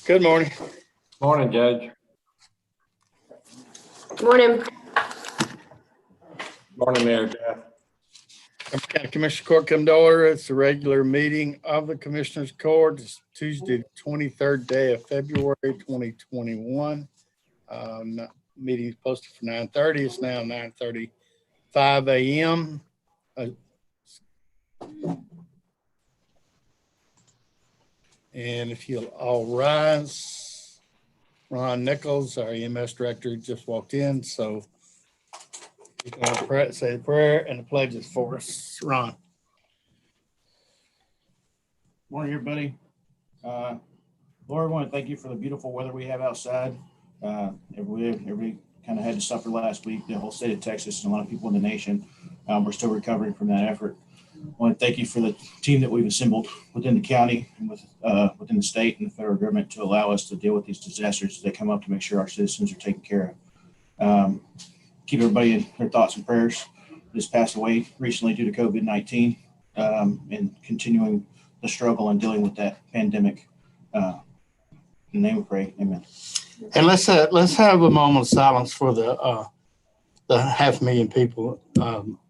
Good morning. Morning, Judge. Morning. Morning, Mayor Jeff. Cumberland County Commissioner Court come to order. It's a regular meeting of the Commissioners Court. It's Tuesday, 23rd day of February, 2021. Meeting is posted for 9:30. It's now 9:35 a.m. And if you'll all rise, Ron Nichols, our EMS director, just walked in, so he's going to say the prayer and the pledges for us. Ron. Morning, everybody. Lord, I want to thank you for the beautiful weather we have outside. Everybody kind of had to suffer last week, the whole state of Texas and a lot of people in the nation. We're still recovering from that effort. I want to thank you for the team that we've assembled within the county and within the state and the federal government to allow us to deal with these disasters as they come up, to make sure our citizens are taken care of. Keep everybody in their thoughts and prayers. Just passed away recently due to COVID-19 and continuing the struggle and dealing with that pandemic. In the name we pray, amen. And let's have a moment of silence for the 500,000 people,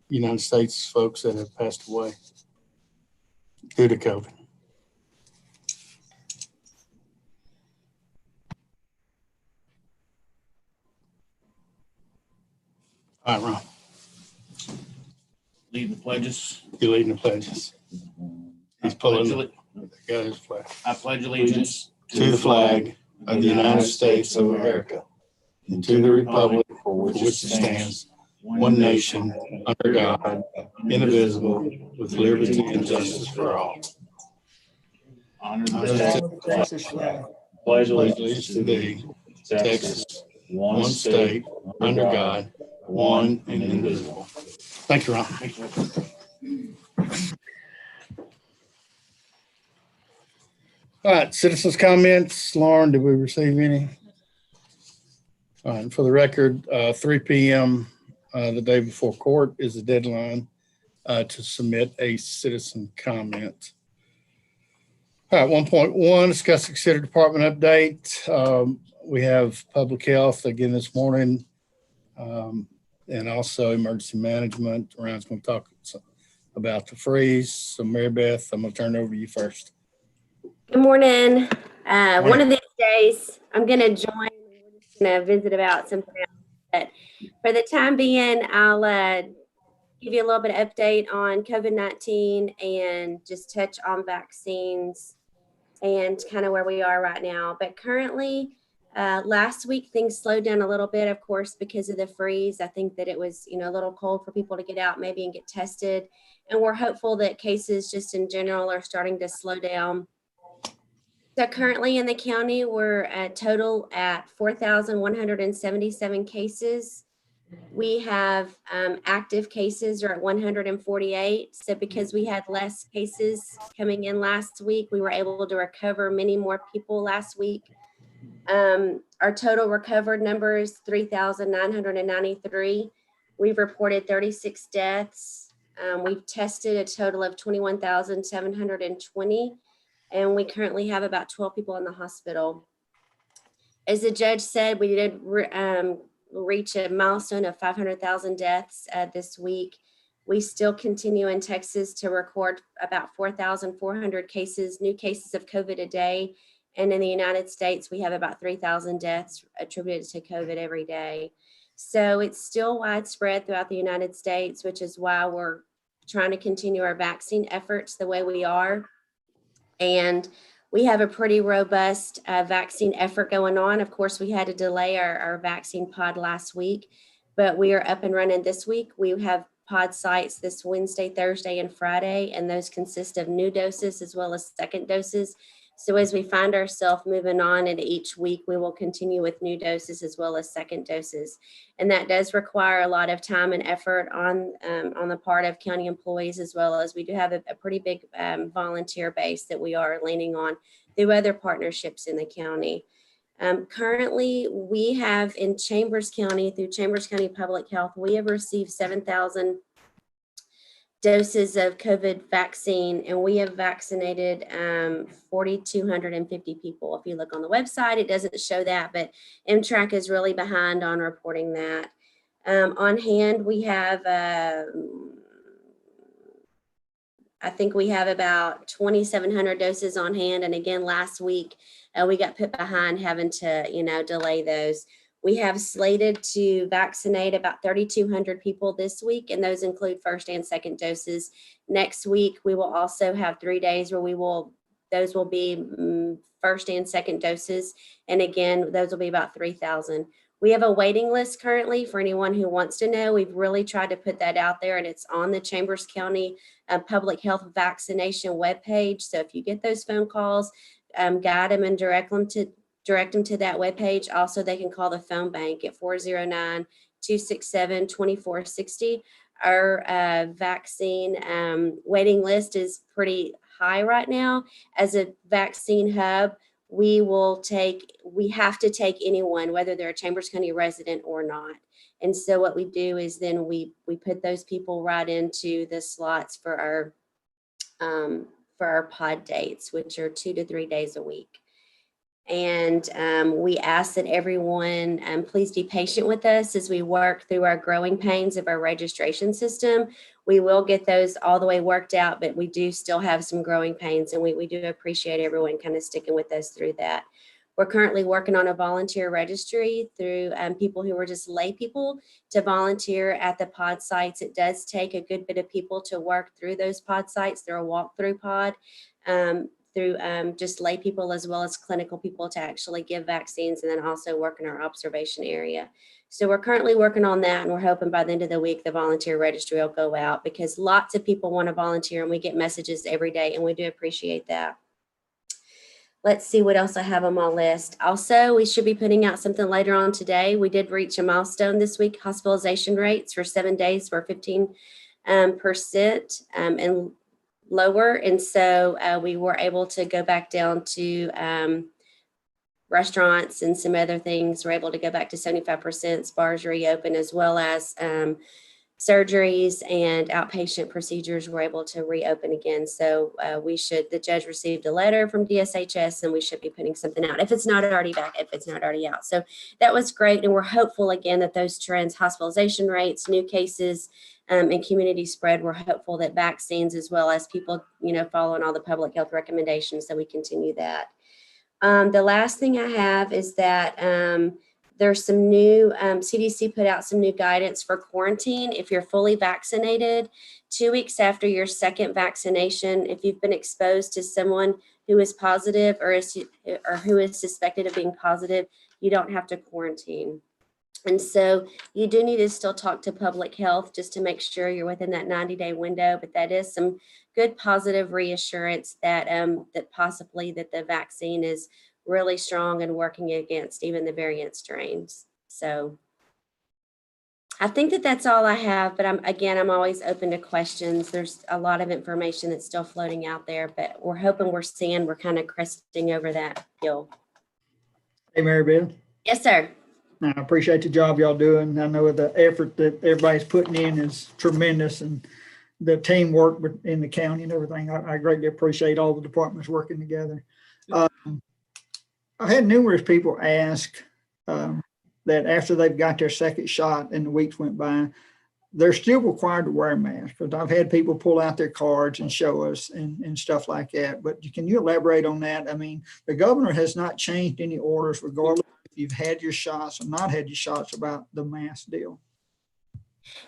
United States folks that have passed away due to COVID. All right, Ron. Leading the pledges. You're leading the pledges. He's pulling the got his flag. I pledge allegiance To the flag of the United States of America and to the republic for which it stands, one nation, under God, indivisible, with liberty and justice for all. honor Honor the the Texas flag. Pledge Allegiance to thee, Texas, one state, under God, one and indivisible. Thank you, Ron. All right, citizens' comments. Lauren, did we receive any? All right, for the record, 3 p.m. The day before court is the deadline to submit a citizen comment. All right, 1.1, discuss consider department update. We have public health again this morning, and also emergency management. Ryan's going to talk about the freeze. So Mary Beth, I'm going to turn it over to you first. Good morning. One of these days, I'm going to join. We're just going to visit about something else. But for the time being, I'll give you a little bit of update on COVID-19 and just touch on vaccines and kind of where we are right now. But currently, last week, things slowed down a little bit, of course, because of the freeze. I think that it was, a little cold for people to get out maybe and get tested. And we're hopeful that cases just in general are starting to slow down. So currently in the county, we're at total at 4,177 cases. We have active cases are at 148. So because we had less cases coming in last week, we were able to recover many more people last week. Our total recovered number is 3,993. We've reported 36 deaths. We've tested a total of 21,720. And we currently have about 12 people in the hospital. As the judge said, we did reach a milestone of 500,000 deaths this week. We still continue in Texas to record about 4,400 cases, new cases of COVID a day. And in the United States, we have about 3,000 deaths attributed to COVID every day. So it's still widespread throughout the United States, which is why we're trying to continue our vaccine efforts the way we are. And we have a pretty robust vaccine effort going on. Of course, we had to delay our vaccine pod last week, but we are up and running this week. We have pod sites this Wednesday, Thursday, and Friday, and those consist of new doses as well as second doses. So as we find ourselves moving on into each week, we will continue with new doses as well as second doses. And that does require a lot of time and effort on the part of county employees, as well as we do have a pretty big volunteer base that we are leaning on through other partnerships in the county. Currently, we have in Chambers County, through Chambers County Public Health, we have received 7,000 doses of COVID vaccine, and we have vaccinated 4,250 people. If you look on the website, it doesn't show that, but MTRAC is really behind on reporting that. On hand, we have, I think we have about 2,700 doses on hand. And again, last week, we got put behind having to, delay those. We have slated to vaccinate about 3,200 people this week, and those include first and second doses. Next week, we will also have 3 days where those will be first and second doses. And again, those will be about 3,000. We have a waiting list currently for anyone who wants to know. We've really tried to put that out there, and it's on the Chambers County Public Health Vaccination webpage. So if you get those phone calls, guide them and direct them to that webpage. Also, they can call the phone bank at 409-267-2460. Our vaccine waiting list is pretty high right now. As a vaccine hub, we have to take anyone, whether they're a Chambers County resident or not. And so what we do is then we put those people right into the slots for our pod dates, which are 2 to 3 days a week. And we ask that everyone please be patient with us as we work through our growing pains of our registration system. We will get those all the way worked out, but we do still have some growing pains, and we do appreciate everyone kind of sticking with us through that. We're currently working on a volunteer registry through people who are just lay people to volunteer at the pod sites. It does take a good bit of people to work through those pod sites. They're a walkthrough pod. Through just lay people as well as clinical people to actually give vaccines, and then also work in our observation area. So we're currently working on that, and we're hoping by the end of the week, the volunteer registry will go out, because lots of people want to volunteer, and we get messages every day, and we do appreciate that. Let's see what else I have on my list. Also, we should be putting out something later on today. We did reach a milestone this week. Hospitalization rates for 7 days were 15% and lower. And so we were able to go back down to restaurants and some other things. We're able to go back to 75%, bars reopen, as well as surgeries and outpatient procedures were able to reopen again. So the judge received a letter from DSHS, and we should be putting something out if it's not already out. So that was great. And we're hopeful again that those trends, hospitalization rates, new cases, and community spread, we're hopeful that vaccines, as well as people, following all the public health recommendations, that we continue that. The last thing I have is that there's some new, CDC put out some new guidance for quarantine. If you're fully vaccinated, 2 weeks after your second vaccination, if you've been exposed to someone who is positive or who is suspected of being positive, you don't have to quarantine. And so you do need to still talk to public health just to make sure you're within that 90-day window. But that is some good positive reassurance that that possibly that the vaccine is really strong and working against even the variant strains. So I think that that's all I have. But I'm always open to questions. There's a lot of information that's still floating out there, but we're hoping we're kind of cresting over that hill. Hey, Mary Beth. Yes, sir. I appreciate the job y'all doing. I know the effort that everybody's putting in is tremendous, and the teamwork in the county and everything. I greatly appreciate all the departments working together. I've had numerous people ask that after they've got their second shot and the weeks went by, they're still required to wear a mask. Because I've had people pull out their cards and show us and stuff like that. But can you elaborate on that? I mean, the governor has not changed any orders regardless if you've had your shots or not had your shots about the mask deal.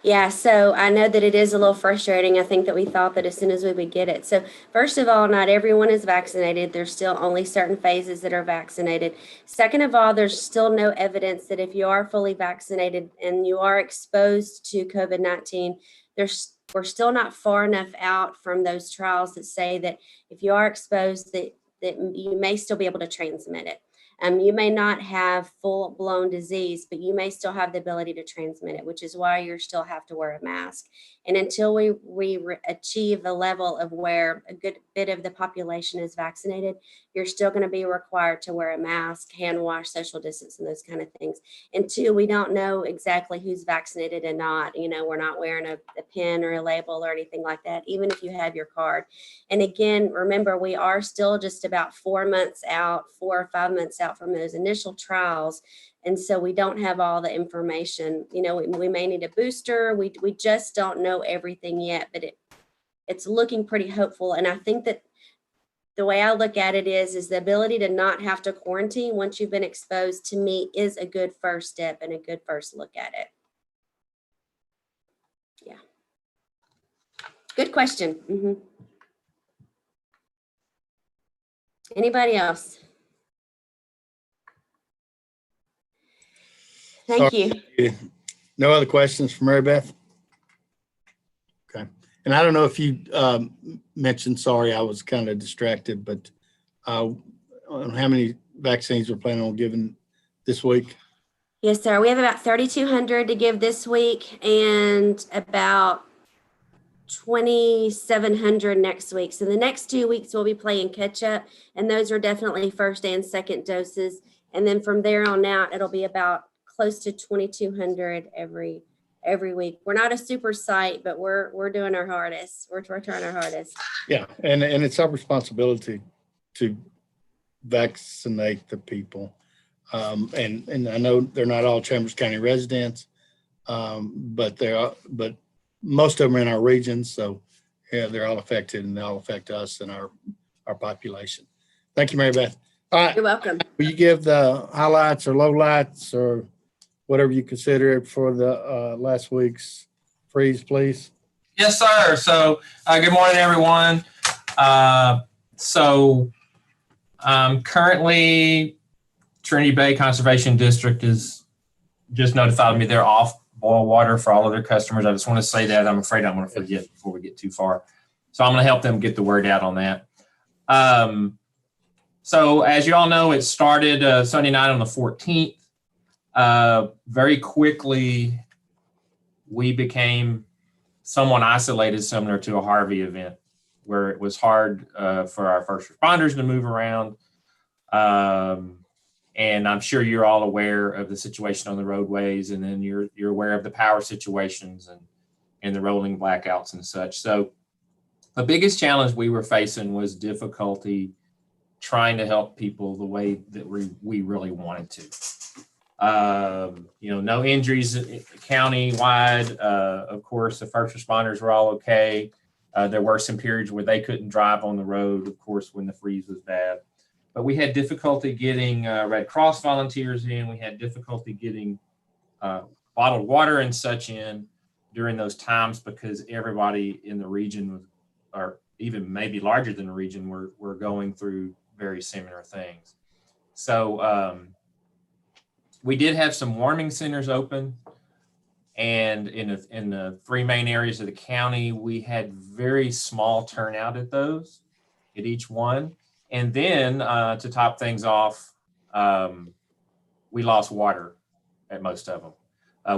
Yeah, so I know that it is a little frustrating. I think that we thought that as soon as we would get it. So first of all, not everyone is vaccinated. There's still only certain phases that are vaccinated. Second of all, there's still no evidence that if you are fully vaccinated and you are exposed to COVID-19, we're still not far enough out from those trials that say that if you are exposed, that you may still be able to transmit it. You may not have full-blown disease, but you may still have the ability to transmit it, which is why you still have to wear a mask. And until we achieve a level of where a good bit of the population is vaccinated, you're still going to be required to wear a mask, hand wash, social distance, and those kind of things. And two, we don't know exactly who's vaccinated and not. We're not wearing a pin or a label or anything like that, even if you have your card. And again, remember, we are still just about 4 or 5 months out from those initial trials. And so we don't have all the information. We may need a booster. We just don't know everything yet, but it's looking pretty hopeful. And I think that the way I look at it is the ability to not have to quarantine once you've been exposed, to me, is a good first step and a good first look at it. Yeah. Good question. Anybody else? Thank you. No other questions for Mary Beth? Okay. And I don't know if you mentioned, sorry, I was kind of distracted, but on how many vaccines we're planning on giving this week? Yes, sir. We have about 3,200 to give this week and about 2,700 next week. So the next 2 weeks we'll be playing catch up, and those are definitely first and second doses. And then from there on out, it'll be about close to 2,200 every week. We're not a super site, but we're doing our hardest. We're trying our hardest. Yeah, and it's our responsibility to vaccinate the people. And I know they're not all Chambers County residents, but most of them are in our region. So yeah, they're all affected, and they all affect us and our population. Thank you, Mary Beth. All right. You're welcome. Will you give the highlights or lowlights or whatever you consider it for the last week's freeze, please? Yes, sir. So good morning, everyone. Currently, Trinity Bay Conservation District is just notified me they're off boil water for all of their customers. I just want to say that. I'm afraid I'm going to forget before we get too far. So I'm going to help them get the word out on that. So as you all know, it started Sunday night on the 14th. Very quickly, we became somewhat isolated, similar to a Harvey event, where it was hard for our first responders to move around. And I'm sure you're all aware of the situation on the roadways, and then you're aware of the power situations and the rolling blackouts and such. So the biggest challenge we were facing was difficulty trying to help people the way that we really wanted to. No injuries county-wide. Of course, the first responders were all okay. There were some periods where they couldn't drive on the road, of course, when the freeze was bad. But we had difficulty getting Red Cross volunteers in. We had difficulty getting bottled water and such in during those times, because everybody in the region was, or even maybe larger than the region, were going through very similar things. So we did have some warming centers open, and in the three main areas of the county, we had very small turnout at those, at each one. And then to top things off, we lost water at most of them.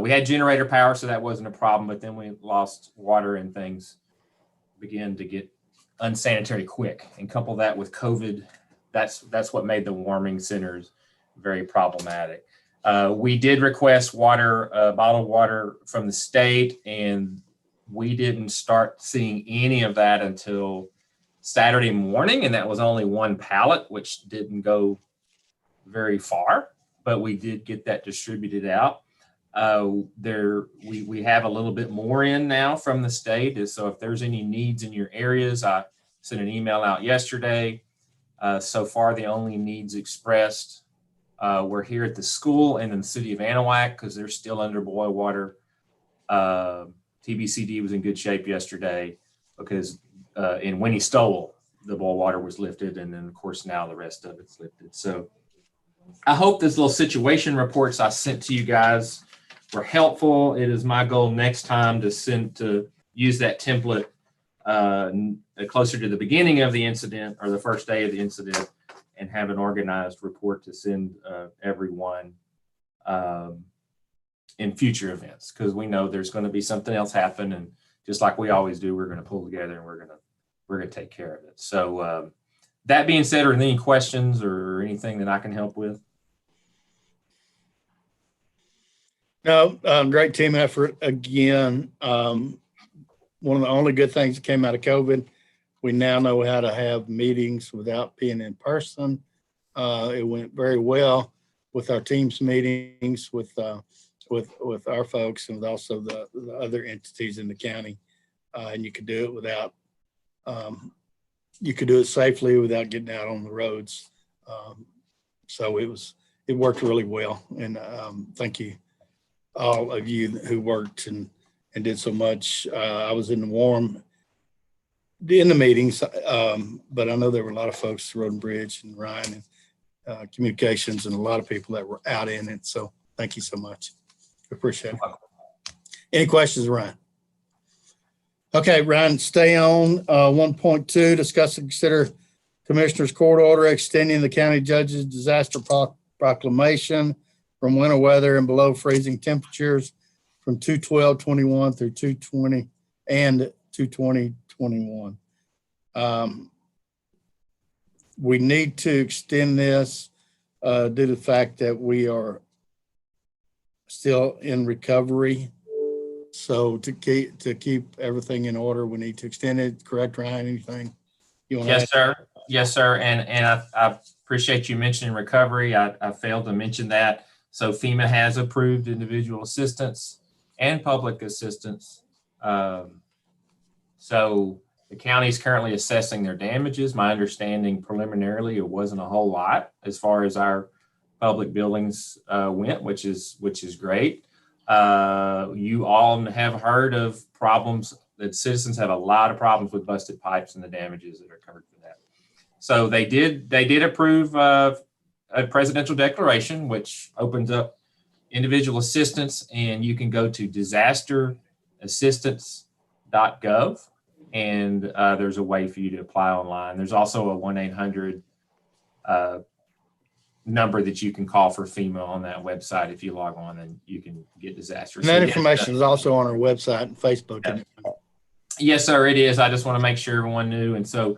We had generator power, so that wasn't a problem, but then we lost water and things began to get unsanitary quick. And couple that with COVID, that's what made the warming centers very problematic. We did request water, bottled water from the state, and we didn't start seeing any of that until Saturday morning, and that was only one pallet, which didn't go very far, but we did get that distributed out. We have a little bit more in now from the state, so if there's any needs in your areas, I sent an email out yesterday. So far, the only needs expressed were here at the school and in the city of Anahuac, because they're still under boil water. TBCD was in good shape yesterday, because in Winnie Stowell, the boil water was lifted, and then of course now the rest of it's lifted. So I hope this little situation reports I sent to you guys were helpful. It is my goal next time to use that template closer to the beginning of the incident or the first day of the incident, and have an organized report to send everyone in future events, because we know there's going to be something else happen, and just like we always do, we're going to pull together and we're going to take care of it. So that being said, are there any questions or anything that I can help with? No, great team effort again. One of the only good things that came out of COVID, we now know how to have meetings without being in person. It went very well with our teams meetings with our folks and also the other entities in the county. And you could do it without, you could do it safely without getting out on the roads. So it worked really well. And thank you, all of you who worked and did so much. I was in the meetings, but I know there were a lot of folks, Road and Bridge and Ryan and communications, and a lot of people that were out in it. So thank you so much. Appreciate it. Any questions, Ryan? Okay, Ryan, stay on. 1.2, discuss and consider Commissioner's Court order extending the county judge's disaster proclamation from winter weather and below freezing temperatures from 2/12/21 through 2/20 and 2/20/21. We need to extend this due to the fact that we are still in recovery. So to keep everything in order, we need to extend it. Correct, Ryan? Anything you want to add? Yes, sir. Yes, sir. And I appreciate you mentioning recovery. I failed to mention that. So FEMA has approved individual assistance and public assistance. So the county is currently assessing their damages. My understanding preliminarily, it wasn't a whole lot as far as our public buildings went, which is great. You all have heard of problems that citizens have a lot of problems with busted pipes and the damages that are covered for that. So they did approve a presidential declaration, which opens up individual assistance, and you can go to disasterassistance.gov, and there's a way for you to apply online. There's also a 1-800 number that you can call for FEMA on that website. If you log on, then you can get disaster. And that information is also on our website and Facebook. Yeah. Yes, sir, it is. I just want to make sure everyone knew. And so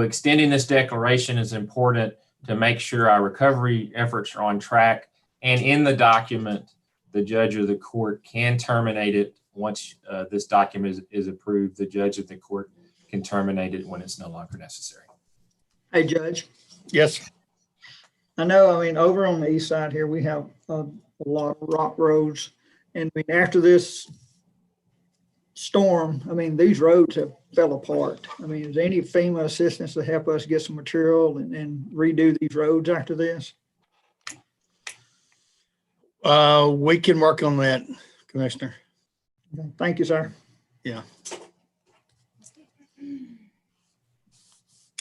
extending this declaration is important to make sure our recovery efforts are on track. And in the document, the judge or the court can terminate it once this document is approved. The judge of the court can terminate it when it's no longer necessary. Hey, Judge. Yes. I know, over on the east side here, we have a lot of rock roads. And after this storm, these roads have fell apart. Is there any FEMA assistance to help us get some material and redo these roads after this? We can work on that, Commissioner. Okay. Thank you, sir. Yeah.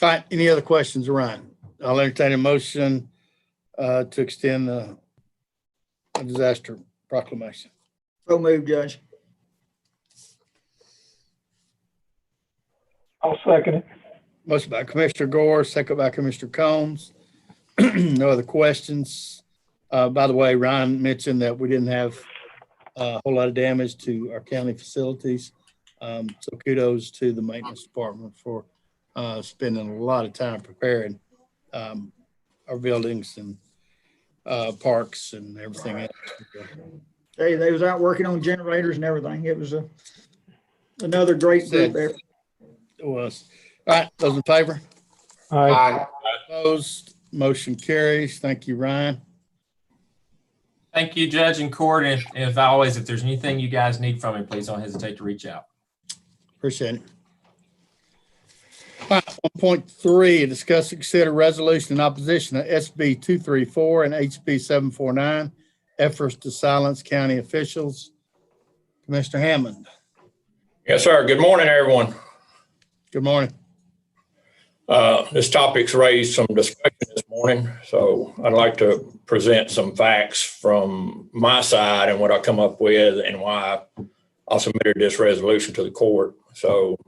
All right. Any other questions, Ryan? I'll entertain a motion to extend the disaster proclamation. So moved, Judge. I'll second it. Motion by Commissioner Gore, second by Commissioner Combs. No other questions. By the way, Ryan mentioned that we didn't have a whole lot of damage to our county facilities. So kudos to the maintenance department for spending a lot of time preparing our buildings and parks and everything else. Hey, they was out working on generators and everything. It was another great group there. It was. All right, those in favor? Aye. Opposed? Motion carries. Thank you, Ryan. Thank you, Judge and Court. And if there's anything you guys need from me, please don't hesitate to reach out. Appreciate it. All right, 1.3, discuss and consider resolution in opposition to SB 234 and HB 749, efforts to silence county officials. Commissioner Hammond. Yes, sir. Good morning, everyone. Good morning. This topic's raised some discussion this morning, so I'd like to present some facts from my side and what I come up with and why I submitted this resolution to the court. So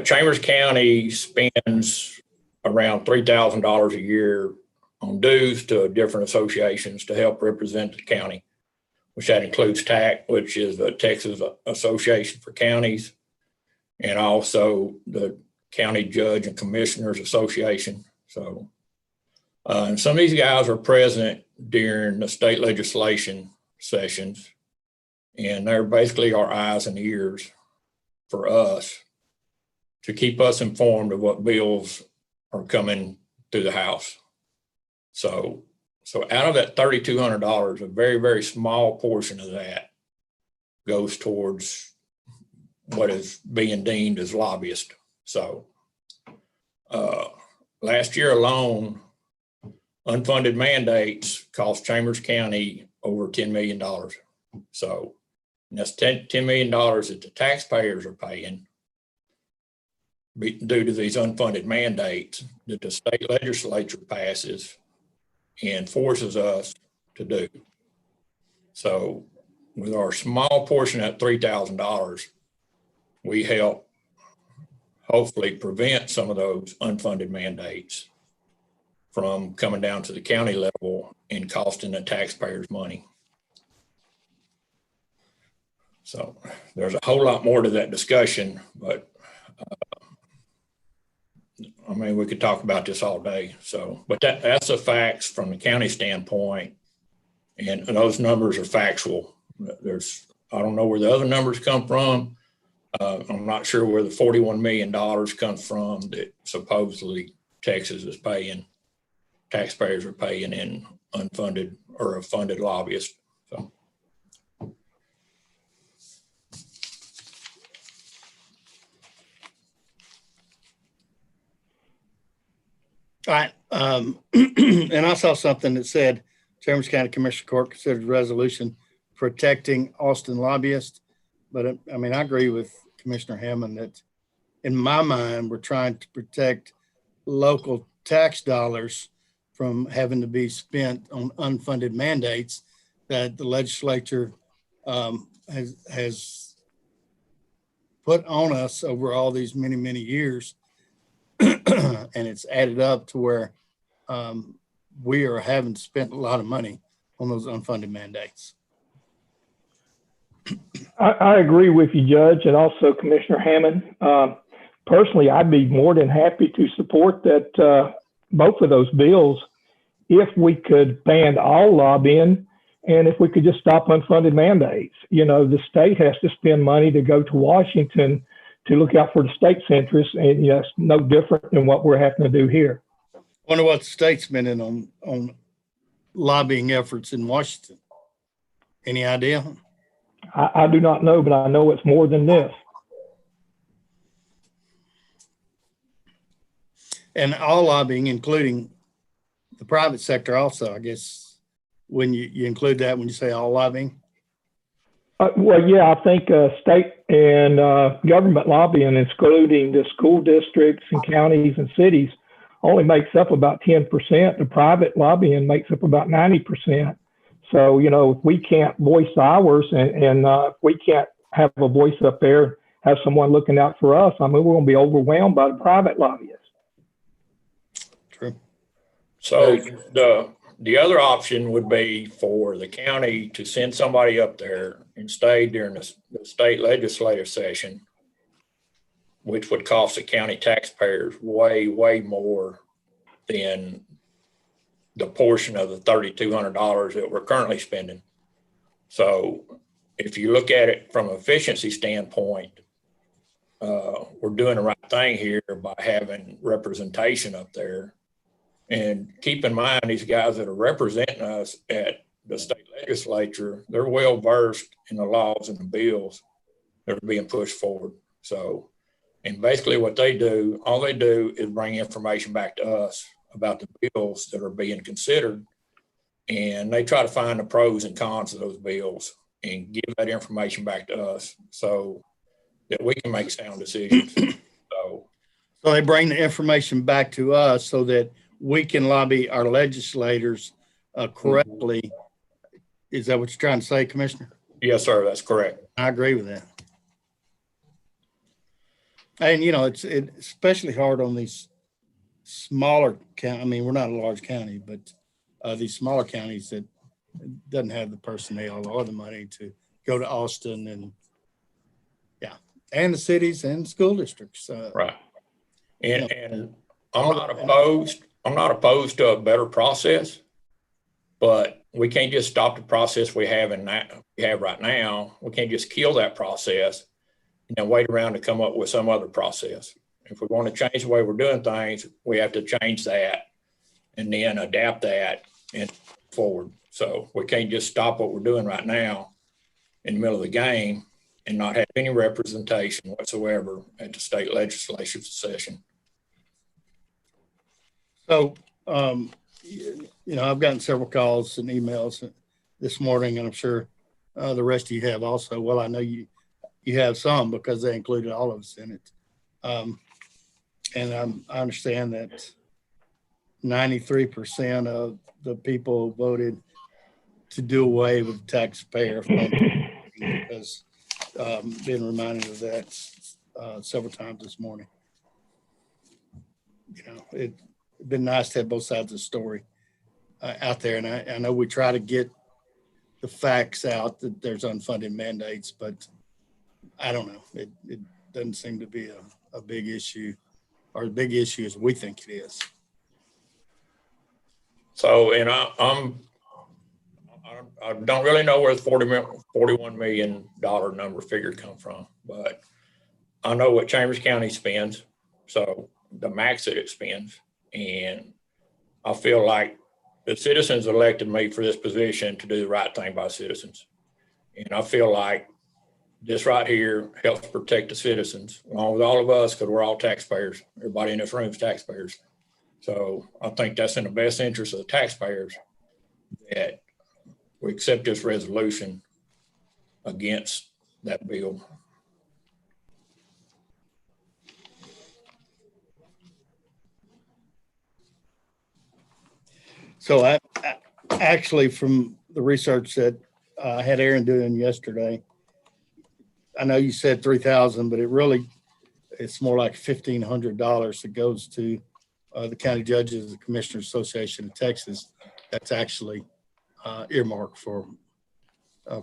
Chambers County spends around $3,000 a year on dues to different associations to help represent the county, which that includes TAC, which is the Texas Association for Counties, and also the County Judge and Commissioners Association. So, and some of these guys are present during the state legislation sessions, and they're basically our eyes and ears for us to keep us informed of what bills are coming through the House. So out of that $3,200, a very, very small portion of that goes towards what is being deemed as lobbyist. So last year alone, unfunded mandates cost Chambers County over $10 million. So that's $10 million that the taxpayers are paying due to these unfunded mandates that the state legislature passes and forces us to do. So with our small portion at $3,000, we help hopefully prevent some of those unfunded mandates from coming down to the county level and costing the taxpayers money. So there's a whole lot more to that discussion, but I mean, we could talk about this all day. So, but that's the facts from the county standpoint, and those numbers are factual. I don't know where the other numbers come from. I'm not sure where the $41 million comes from that supposedly Texas is paying, taxpayers are paying in unfunded or a funded lobbyist. So. All right. And I saw something that said Chambers County Commissioner Court considered resolution protecting Austin lobbyists. But I mean, I agree with Commissioner Hammond that in my mind, we're trying to protect local tax dollars from having to be spent on unfunded mandates that the legislature has put on us over all these many, many years. And it's added up to where we are having spent a lot of money on those unfunded mandates. I agree with you, Judge, and also Commissioner Hammond. Personally, I'd be more than happy to support that both of those bills if we could ban all lobbying and if we could just stop unfunded mandates. You know, the state has to spend money to go to Washington to look out for the state's interests, and it's no different than what we're having to do here. Wonder what the state's spending on lobbying efforts in Washington. Any idea? I do not know, but I know it's more than this. And all lobbying, including the private sector also, I guess, when you include that, when you say all lobbying? Well, yeah, I think state and government lobbying, excluding the school districts and counties and cities, only makes up about 10%. The private lobbying makes up about 90%. So, you know, if we can't voice ours and we can't have a voice up there, have someone looking out for us, I mean, we're going to be overwhelmed by the private lobbyists. True. So the other option would be for the county to send somebody up there and stay during the state legislative session, which would cost the county taxpayers way, way more than the portion of the $3,200 that we're currently spending. So if you look at it from an efficiency standpoint, we're doing the right thing here by having representation up there. And keep in mind, these guys that are representing us at the state legislature, they're well versed in the laws and the bills that are being pushed forward. So, and basically what they do, all they do is bring information back to us about the bills that are being considered. And they try to find the pros and cons of those bills and give that information back to us so that we can make sound decisions. So they bring the information back to us so that we can lobby our legislators correctly. Is that what you're trying to say, Commissioner? Yes, sir. That's correct. I agree with that. And, you know, it's especially hard on these smaller county, I mean, we're not a large county, but these smaller counties that doesn't have the personnel or the money to go to Austin and the cities and school districts. Right. And I'm not opposed to a better process, but we can't just stop the process we have right now. We can't just kill that process and then wait around to come up with some other process. If we want to change the way we're doing things, we have to change that and then adapt that and forward. So we can't just stop what we're doing right now in the middle of the game and not have any representation whatsoever at the state legislature session. So, I've gotten several calls and emails this morning, and I'm sure the rest of you have also. Well, I know you have some because they included all of us in it. And I understand that 93% of the people voted to do away with taxpayer funding because been reminded of that several times this morning. It'd been nice to have both sides of the story out there. And I know we try to get the facts out that there's unfunded mandates, but I don't know. It doesn't seem to be a big issue, or a big issue as we think it is. So, and I don't really know where the $41 million number figure come from, but I know what Chambers County spends, so the max that it spends. And I feel like the citizens elected me for this position to do the right thing by citizens. And I feel like this right here helps protect the citizens, along with all of us, because we're all taxpayers. Everybody in this room is taxpayers. So I think that's in the best interest of the taxpayers that we accept this resolution against that bill. So I actually, from the research that I had Aaron doing yesterday, I know you said 3,000, but it's more like $1,500 that goes to the county judges, the Commissioners Association of Texas. That's actually earmarked for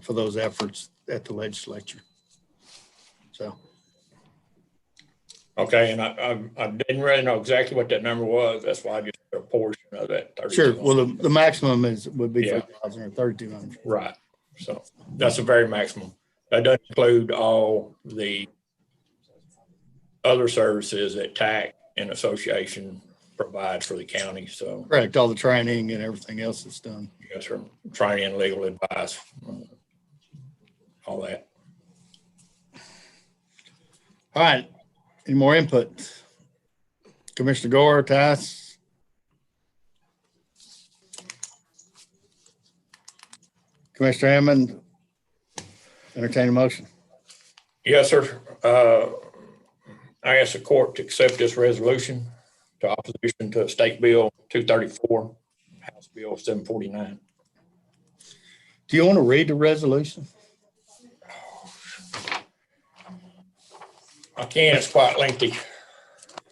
those efforts at the legislature. So. Okay, and I didn't really know exactly what that number was. That's why I just put a portion of that. Sure. Well, the maximum would be Yeah. 3,000 or 3,200. Right. So that's a very maximum. That doesn't include all the other services that TAC and association provides for the county. So Correct. All the training and everything else that's done. yes, sir. Training and legal advice, all that. All right. Any more input? Commissioner Gore, Tice? Commissioner Hammond, entertain a motion. Yes, sir. I ask the court to accept this resolution to opposition to State Bill 234, House Bill 749. Do you want to read the resolution? I can, it's quite lengthy.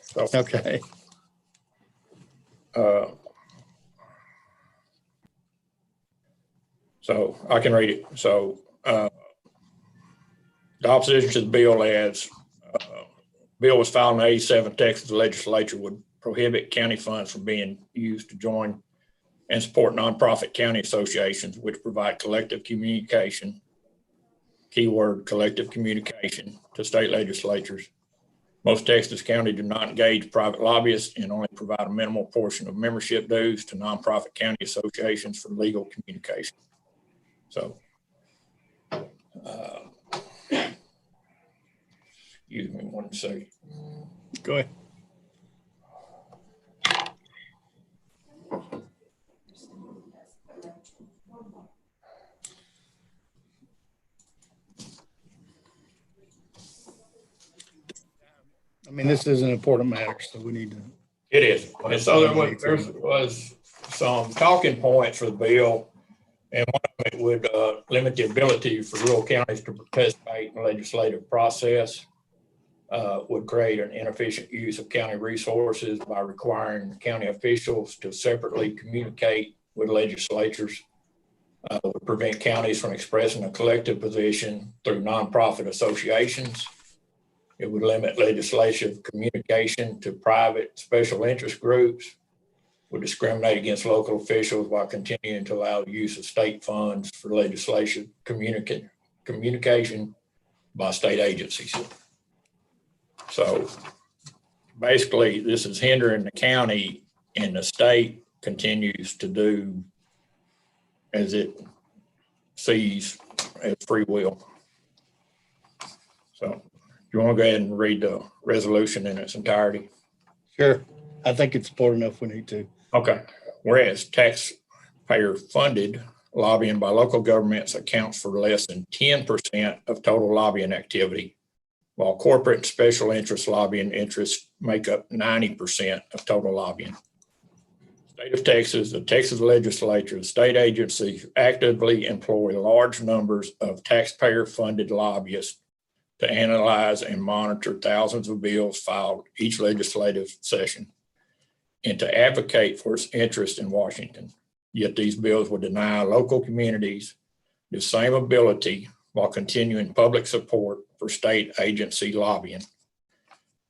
So, Okay. so I can read it. So the opposition to the bill adds, bill was filed in the 87 Texas legislature would prohibit county funds from being used to join and support nonprofit county associations which provide collective communication, keyword collective communication, to state legislatures. Most Texas counties do not engage private lobbyists and only provide a minimal portion of membership dues to nonprofit county associations for legal communication. So, excuse me one second. Go ahead. I mean, this is an important matter, so we need to. It is. And so there was some talking points for the bill, and one of it would limit the ability for rural counties to participate in the legislative process. would create an inefficient use of county resources by requiring county officials to separately communicate with legislatures. Would prevent counties from expressing a collective position through nonprofit associations. It would limit legislative communication to private special interest groups, would discriminate against local officials while continuing to allow the use of state funds for legislative communication by state agencies. So basically, this is hindering the county, and the state continues to do as it sees as free will. So you want to go ahead and read the resolution in its entirety? Sure. I think it's important enough we need to. Okay. Whereas taxpayer funded lobbying by local governments accounts for less than 10% of total lobbying activity, while corporate and special interest lobbying interests make up 90% of total lobbying. State of Texas, the Texas legislature, the state agencies actively employ large numbers of taxpayer-funded lobbyists to analyze and monitor thousands of bills filed each legislative session and to advocate for its interest in Washington. Yet these bills would deny local communities the same ability while continuing public support for state agency lobbying.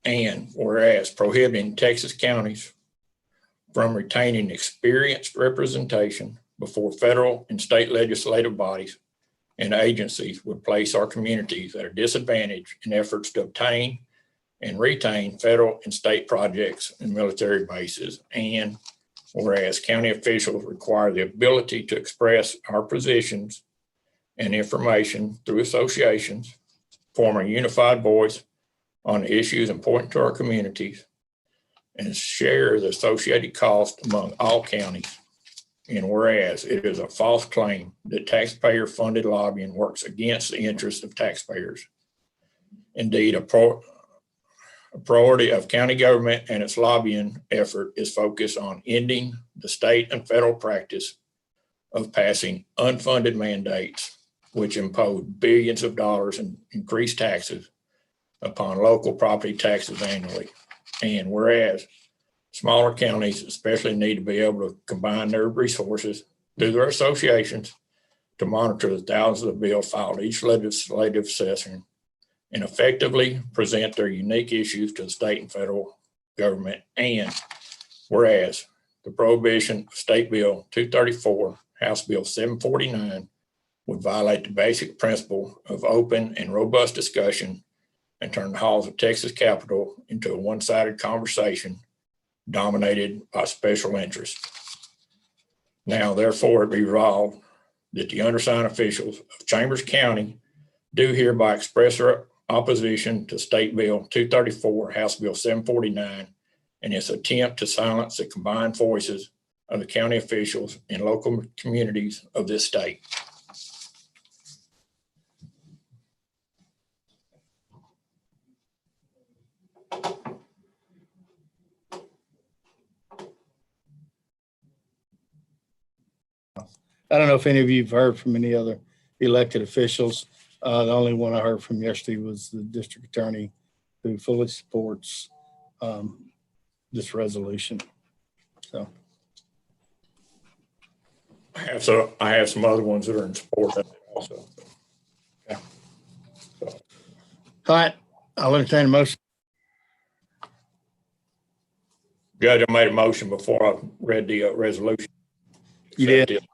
And whereas prohibiting Texas counties from retaining experienced representation before federal and state legislative bodies and agencies would place our communities at a disadvantage in efforts to obtain and retain federal and state projects and military bases. And whereas county officials require the ability to express our positions and information through associations, form a unified voice on issues important to our communities, and share the associated cost among all counties. And whereas it is a false claim that taxpayer-funded lobbying works against the interests of taxpayers. Indeed, a priority of county government and its lobbying effort is focused on ending the state and federal practice of passing unfunded mandates, which impose billions of dollars in increased taxes upon local property taxes annually. And whereas smaller counties especially need to be able to combine their resources through their associations to monitor the thousands of bills filed each legislative session and effectively present their unique issues to the state and federal government. And whereas the prohibition of State Bill 234, House Bill 749 would violate the basic principle of open and robust discussion and turn the halls of Texas Capitol into a one-sided conversation dominated by special interests. Now, therefore, it be resolved that the undersigned officials of Chambers County do hereby express their opposition to State Bill 234, House Bill 749, and its attempt to silence the combined voices of the county officials and local communities of this state. I don't know if any of you have heard from any other elected officials. The only one I heard from yesterday was the district attorney, who fully supports this resolution. So I have some other ones that are in support of it also. all right, I'll entertain a motion. Judge, I made a motion before I read the resolution. You did?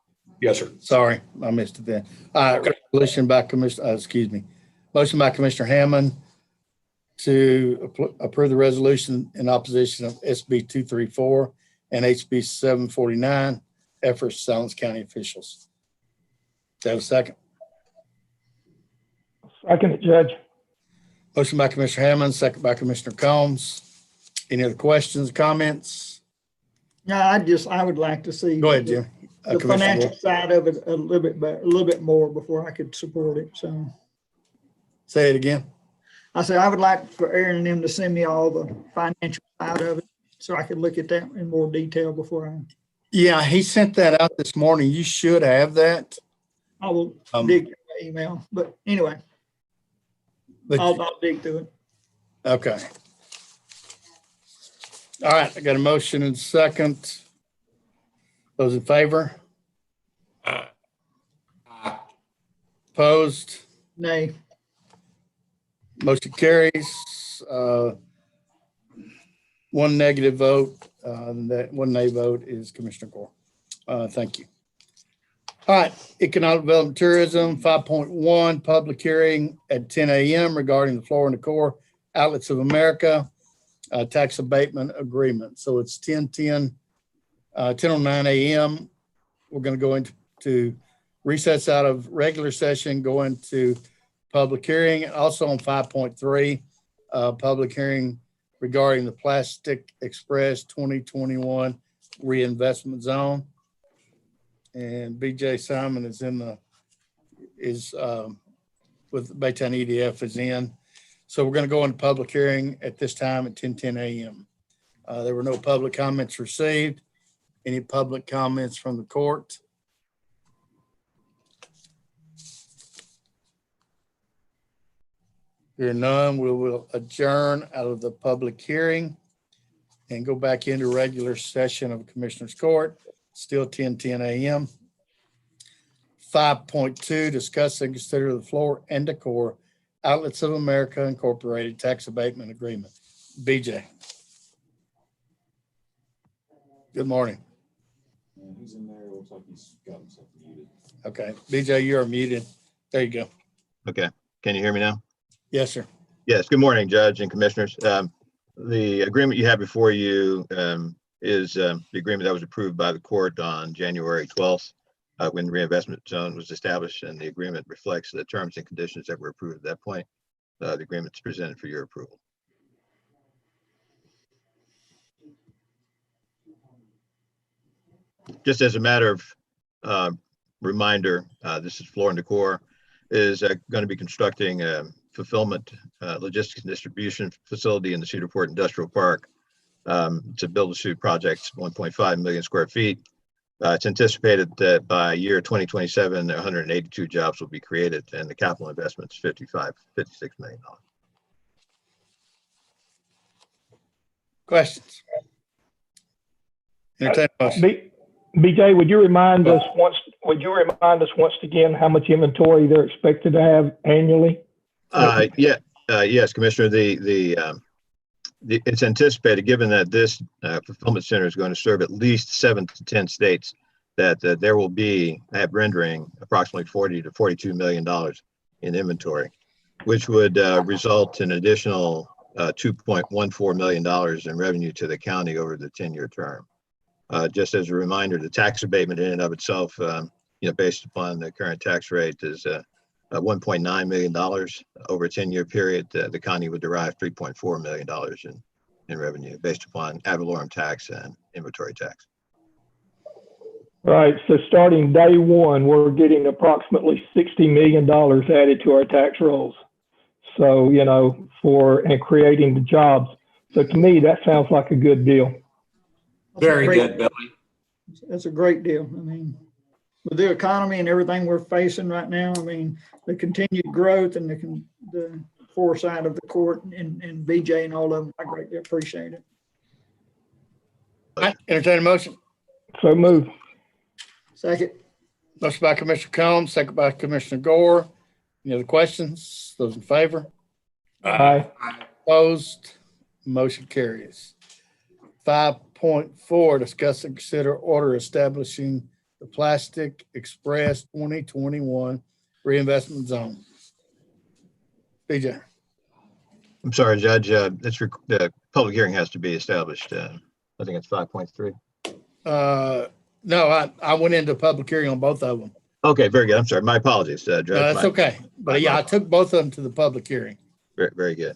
Yes, sir. Sorry, I missed it then. Okay. Resolution by Commissioner, motion by Commissioner Hammond to approve the resolution in opposition of SB 234 and HB 749, efforts to silence county officials. Do I have a second? Second it, Judge. Motion by Commissioner Hammond, second by Commissioner Combs. Any other questions, comments? Yeah, I would like to see. Go ahead, Jim. The Commissioner financial Wolf. side of it a little bit better, a little bit more before I could support it. So Say it again. I said, I would like for Aaron and them to send me all the financial side of it so I could look at that in more detail before Yeah, he sent that out this morning. You should have that. I will Um, dig through my email. But anyway, But I'll dig through it. Okay. All right, I got a motion and second. Those in favor? Opposed? Nay. Motion carries. One negative vote, that one nay vote is Commissioner Gore. Thank you. All right, economic development tourism, 5.1, public hearing at 10 a.m. regarding the Floor and Decor Outlets of America tax abatement agreement. So it's 10:09 a.m. We're going to go into recess out of regular session, go into public hearing. Also on 5.3, public hearing regarding the Plastic Express 2021 reinvestment zone. And BJ Simon is with Baytown EDF is in. So we're going to go into public hearing at this time at 10:10 a.m. There were no public comments received. Any public comments from the court? Here none, we will adjourn out of the public hearing and go back into regular session of Commissioners Court, still 10:10 a.m. 5.2, discuss and consider the Floor and Decor Outlets of America Incorporated tax abatement agreement. BJ. Good morning. He's in there. Looks like he's got himself muted. Okay, BJ, you're muted. There you go. Okay, can you hear me now? Yes, sir. Yes, good morning, Judge and Commissioners. The agreement you have before you is the agreement that was approved by the court on January 12th when the reinvestment zone was established, and the agreement reflects the terms and conditions that were approved at that point. The agreement is presented for your approval. Just as a matter of reminder, this is Floor and Decor is going to be constructing a fulfillment, logistics and distribution facility in the Cedar Fort Industrial Park. It's a build-to-suit project, 1.5 million square feet. It's anticipated that by year 2027, 182 jobs will be created, and the capital investment is $56 million. Questions? Entertain a motion. BJ, would you remind us once again how much inventory they're expected to have annually? Yes, Commissioner. It's anticipated, given that this fulfillment center is going to serve at least 7 to 10 states, that there will be rendering approximately $40 to $42 million in inventory, which would result in additional $2.14 million in revenue to the county over the 10-year term. Just as a reminder, the tax abatement in and of itself, based upon the current tax rate, is $1.9 million over a 10-year period. The county would derive $3.4 million in revenue based upon ad valorem tax and inventory tax. Right. So starting day one, we're getting approximately $60 million added to our tax rolls. So, and creating the jobs. So to me, that sounds like a good deal. Very good, Billy. That's a great deal. I mean, with the economy and everything we're facing right now, I mean, the continued growth and the foresight of the court and BJ and all of them, I greatly appreciate it. All right, entertain a motion. So move. Second. Motion by Commissioner Combs, second by Commissioner Gore. Any other questions? Those in favor? Aye. Opposed? Motion carries. 5.4, discuss and consider order establishing the Plastic Express 2021 reinvestment zone. BJ. I'm sorry, Judge. The public hearing has to be established. I think it's 5.3. No, I went into public hearing on both of them. Okay, very good. I'm sorry. My apologies, Judge. No, that's okay. But yeah, I took both of them to the public hearing. Very, very good.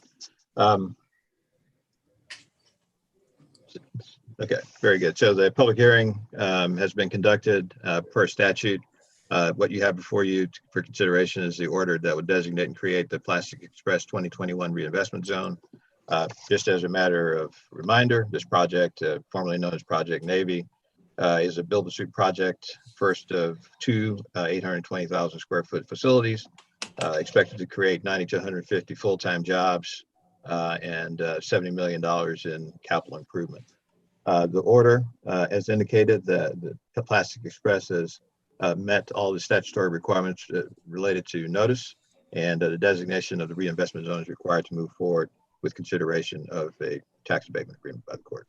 Okay, very good. So the public hearing has been conducted per statute. What you have before you for consideration is the order that would designate and create the Plastic Express 2021 reinvestment zone. Just as a matter of reminder, this project, formerly known as Project Navy, is a build-to-suit project, first of two 820,000 square foot facilities, expected to create 90 to 150 full-time jobs and $70 million in capital improvement. The order, as indicated, the Plastic Express has met all the statutory requirements related to notice, and the designation of the reinvestment zone is required to move forward with consideration of a tax abatement agreement by the court.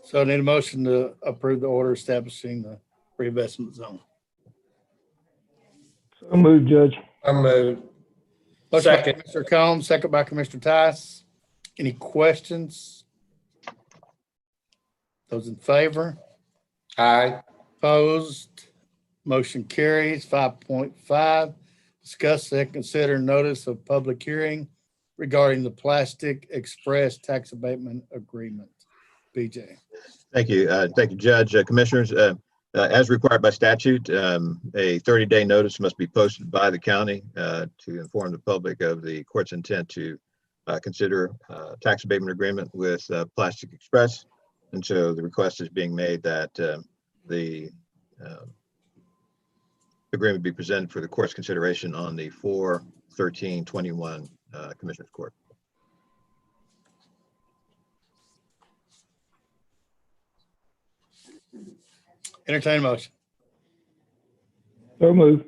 So I need a motion to approve the order establishing the reinvestment zone. So moved, Judge. I moved. Motion by Second. Commissioner Combs, second by Commissioner Tice. Any questions? Those in favor? Aye. Opposed? Motion carries. 5.5, discuss and consider notice of public hearing regarding the Plastic Express tax abatement agreement. BJ. Thank you. Thank you, Judge. Commissioners, as required by statute, a 30-day notice must be posted by the county to inform the public of the court's intent to consider tax abatement agreement with Plastic Express. And so the request is being made that the agreement be presented for the court's consideration on the 4/13/21 Commissioners Court. Entertain a motion. So moved.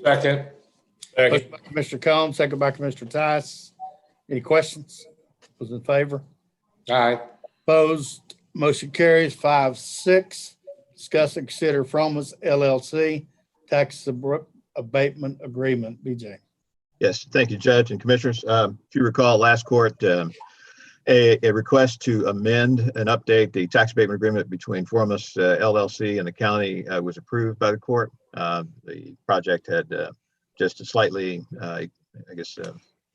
Second. Motion by Commissioner Combs, second by Commissioner Tice. Any questions? Those in favor? Aye. Opposed? Motion carries. 5.6, discuss and consider Fromas LLC tax abatement agreement. BJ. Yes, thank you, Judge and Commissioners. If you recall, last court, a request to amend and update the tax abatement agreement between Foremost LLC and the county was approved by the court. The project had just slightly,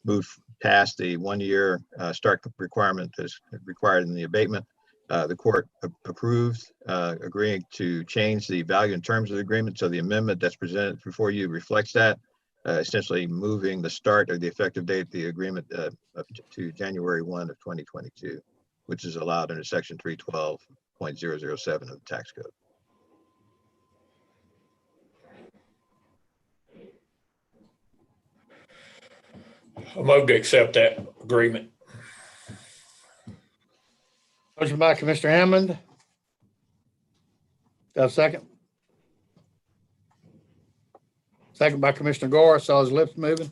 moved past the 1-year start requirement that's required in the abatement. The court approved, agreeing to change the value and terms of the agreement. So the amendment that's presented before you reflects that, essentially moving the start of the effective date of the agreement up to January 1 of 2022, which is allowed under section 312.007 of the tax code. I move to accept that agreement. Motion by Commissioner Hammond. Do I have a second? Second by Commissioner Gore. I saw his lips moving.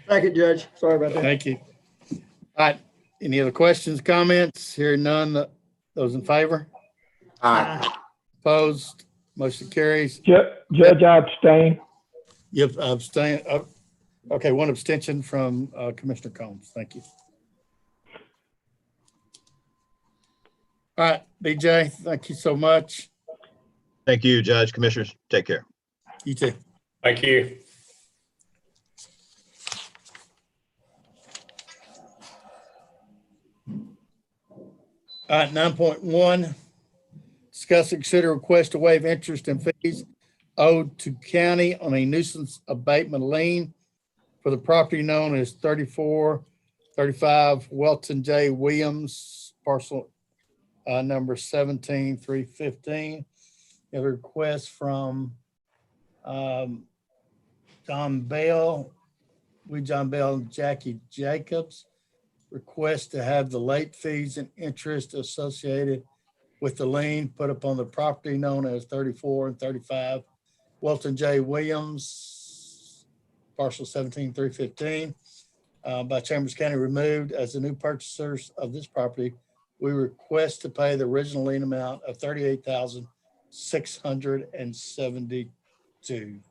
Second, Judge. Sorry about that. Thank you. All right. Any other questions, comments? Hearing none. Those in favor? Opposed? Motion carries. Judge, I abstain. Yep, abstain. Okay, one abstention from Commissioner Combs. Thank you. All right, BJ, thank you so much. Thank you, Judge, Commissioners. Take care. You too. Thank you. All right, 9.1, discuss and consider request to waive interest and fees owed to county on a nuisance abatement lien for the property known as 3435 Welton J. Williams, parcel number 17315. A request from John Bell and Jackie Jacobs. Request to have the late fees and interest associated with the lien put upon the property known as 34 and 35 Welton J. Williams, parcel 17315, by Chambers County removed. As the new purchasers of this property, we request to pay the original lien amount of $38,672.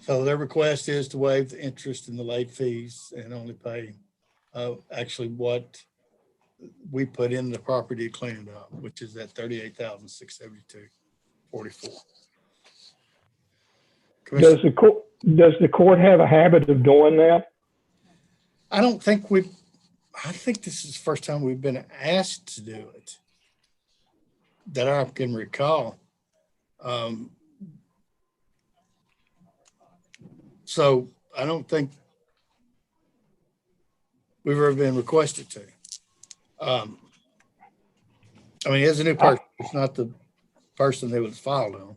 So their request is to waive the interest in the late fees and only pay actually what we put in the property to clean it up, which is that $38,672.44. Does the court have a habit of doing that? I think this is the first time we've been asked to do it that I can recall. So I don't think we've ever been requested to. I mean, as a new person, it's not the person that was filed on.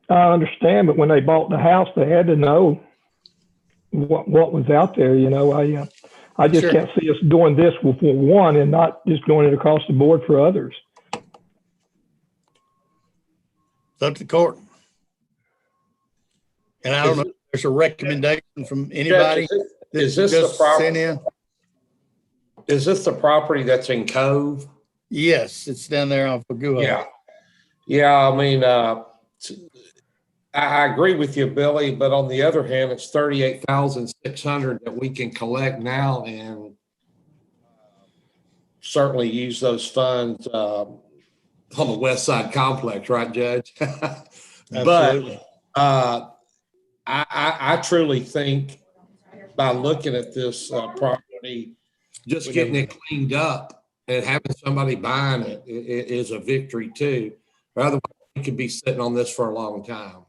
I understand, but when they bought the house, they had to know what was out there. I just Sure. can't see us doing this with one and not just doing it across the board for others. It's up to the court. And I don't know if there's a recommendation from anybody Judge, that is this just the property? sent in. Is this the property that's in Cove? Yes, it's down there off of Guha. Yeah. Yeah, I mean, I agree with you, Billy, but on the other hand, it's 38,600 that we can collect now and certainly use those funds on the West Side Complex, right, Judge? Absolutely. But I truly think by looking at this property, just getting it cleaned up and having somebody buying it is a victory too. Otherwise, we could be sitting on this for a long time.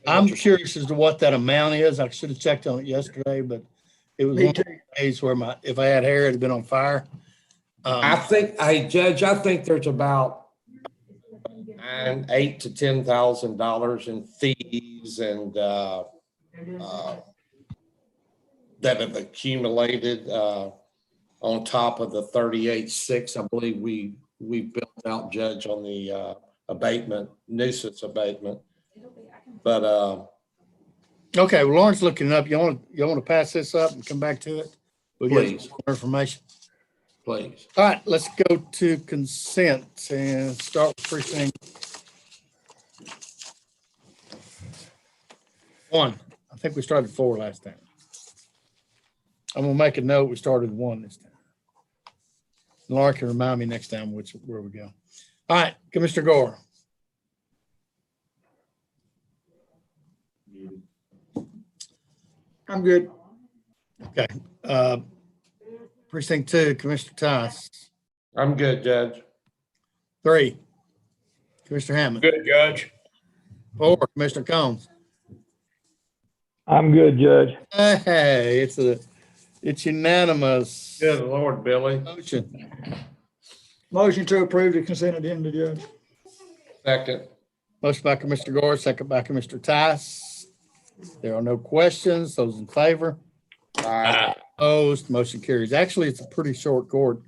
I'm curious as to what that amount is. I should have checked on it yesterday, but it was Me one of too. the days where if I had hair, it'd been on fire. I think, hey, Judge, I think there's about $8,000 to $10,000 in fees and that have accumulated on top of the 38.6. I believe we built out, Judge, on the nuisance abatement. But Okay, well, Lauren's looking it up. You want to pass this up and come back to it? We'll get Please. some more information. please. All right, let's go to consent and start with precinct 1. I think we started 4 last time. I'm gonna make a note. We started 1 this time. Lauren can remind me next time where we go. All right, Commissioner Gore. I'm good. Okay. Precinct 2, Commissioner Tice. I'm good, Judge. 3, Commissioner Hammond. Good, Judge. 4, Commissioner Combs. I'm good, Judge. Hey, it's unanimous. Good Lord, Billy. Motion. Motion to approve the consent agenda, Judge. Second. Motion by Commissioner Gore, second by Commissioner Tice. There are no questions. Those in favor? Aye. Opposed? Motion carries. Actually, it's a pretty short court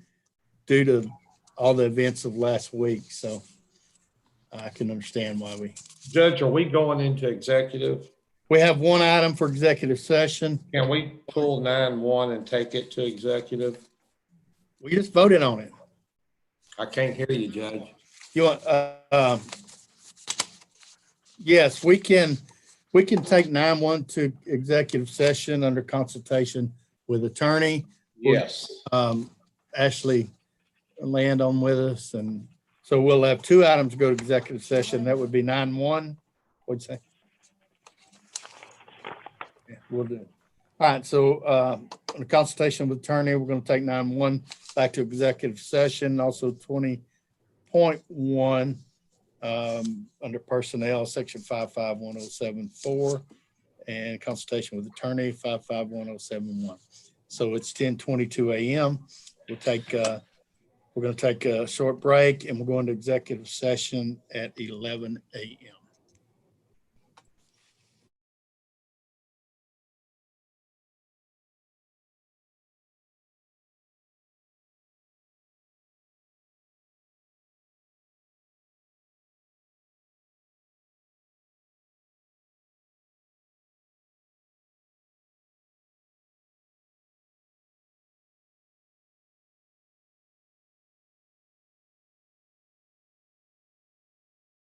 due to all the events of last week, so I can understand why Judge, are we going into executive? we have one item for executive session. Can we pull 9-1 and take it to executive? We just voted on it. I can't hear you, Judge. You want, yes, we can take 9-1 to executive session under consultation with attorney. Yes. Ashley land on with us, and so we'll have 2 items to go to executive session. That would be 9-1. What'd you say? Yeah, we'll do it. All right, so under consultation with attorney, we're going to take 9-1 back to executive session. Also 20.1 under personnel, section 551074, and consultation with attorney 551071. So it's 10:22 a.m. We're going to take a short break, and we're going to executive session at 11 a.m.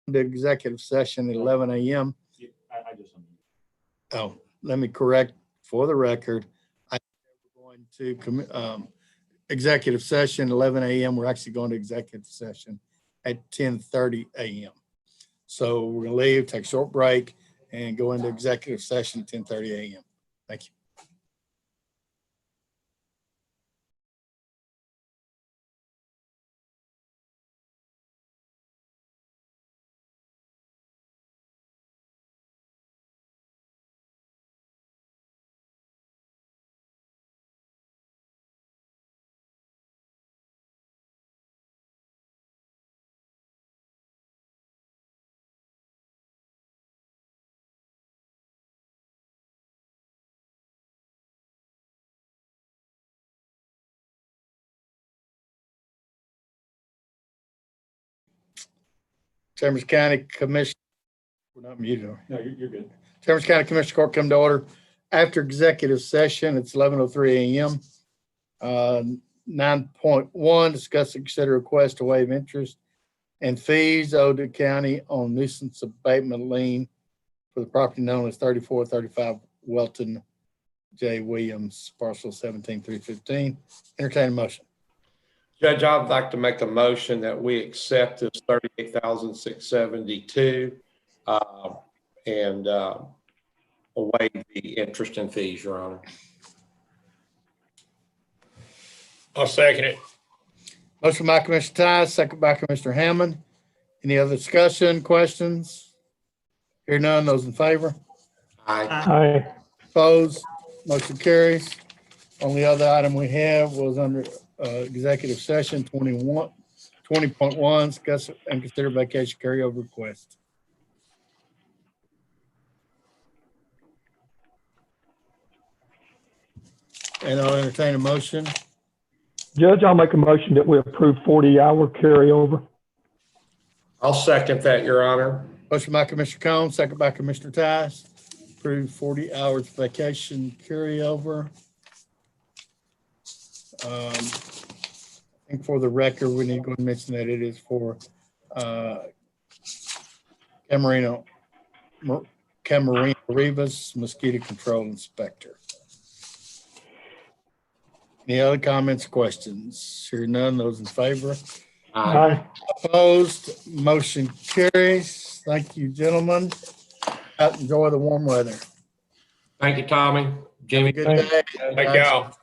The executive session at 11 a.m. I just. Oh, let me correct for the record. We're going to executive session 11 a.m. We're actually going to executive session at 10:30 a.m. So we're going to leave, take a short break, and go into executive session at 10:30 a.m. Thank you. Chambers County Commission. We're not muted. are we? No, you're good. Chambers County Commissioner Court come to order after executive session. It's 11:03 a.m. 9.1, discuss and consider request to waive interest and fees owed to county on nuisance abatement lien for the property known as 3435 Welton J. Williams, parcel 17-315. Entertain a motion. Judge, I'd like to make a motion that we accept this 38,672 and waive the interest and fees, Your Honor. I'll second it. Motion by Commissioner Tyus, second by Commissioner Hammond. Any other discussion, questions? Hear none, those in favor? Aye. Aye. Opposed? Motion carries. Only other item we have was under executive session 20.1, discuss and consider vacation carryover request. And I'll entertain a motion. Judge, I'll make a motion that we approve 40-hour carryover. I'll second that, Your Honor. Motion by Commissioner Combs, second by Commissioner Tice. Approve 40 hours vacation carryover. I think for the record, we need to go and mention that it is for Camarina Rivas, mosquito control inspector. Any other comments, questions? Hearing none, those in favor? Aye. Opposed, motion carries. Thank you, gentlemen. Enjoy the warm weather. Thank you, Tommy. Jimmy. Good day. Thank y'all.